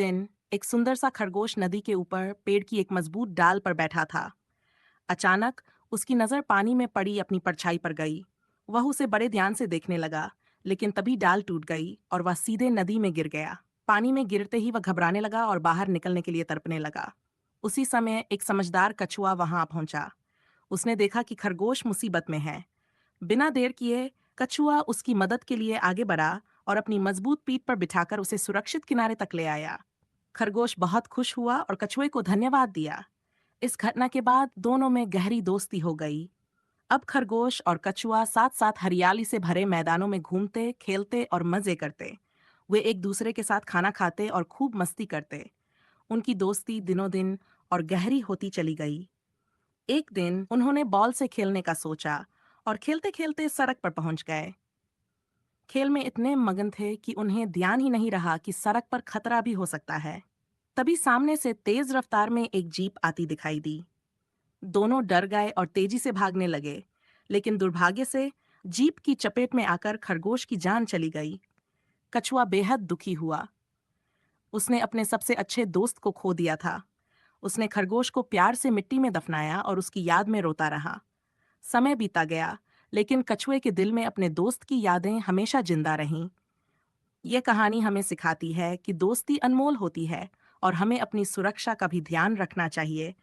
दिन एक सुंदर सा खरगोश नदी के ऊपर पेड़ की एक मजबूत डाल पर बैठा था। अचानक उसकी नजर पानी में पड़ी अपनी परछाई पर गई। वह उसे बड़े ध्यान से देखने लगा, लेकिन तभी डाल टूट गई और वह सीधे नदी में गिर गया। पानी में गिरते ही वह घबराने लगा और बाहर निकलने के लिए तड़पने लगा। उसी समय एक समझदार कछुआ वहां पहुंचा। उसने देखा कि खरगोश मुसीबत में है। बिना देर किए कछुआ उसकी मदद के लिए आगे बढ़ा और अपनी मजबूत पीठ पर बिठाकर उसे सुरक्षित किनारे तक ले आया। खरगोश बहुत खुश हुआ और कछुए को धन्यवाद दिया। इस घटना के बाद दोनों में गहरी दोस्ती हो गई। अब खरगोश और कछुआ साथ साथ हरियाली से भरे मैदानों में घूमते, खेलते और मजे करते। वे एक दूसरे के साथ खाना खाते और खूब मस्ती करते। उनकी दोस्ती दिनों दिन और गहरी होती चली गई। एक दिन उन्होंने बॉल से खेलने का सोचा और खेलते खेलते सड़क पर पहुंच गए। खेल में इतने मगन थे कि उन्हें ध्यान ही नहीं रहा कि सड़क पर खतरा भी हो सकता है। तभी सामने से तेज रफ्तार में एक जीप आती दिखाई दी। दोनों डर गए और तेजी से भागने लगे, लेकिन दुर्भाग्य से जीप की चपेट में आकर खरगोश की जान चली गई। कछुआ बेहद दुखी हुआ। उसने अपने सबसे अच्छे दोस्त को खो दिया था। उसने खरगोश को प्यार से मिट्टी में दफनाया और उसकी याद में रोता रहा। समय बीता गया, लेकिन कछुए के दिल में अपने दोस्त की यादें हमेशा जिंदा रहीं। ये कहानी हमें सिखाती है कि दोस्ती अनमोल होती है और हमें अपनी सुरक्षा का भी ध्यान रखना चाहिए,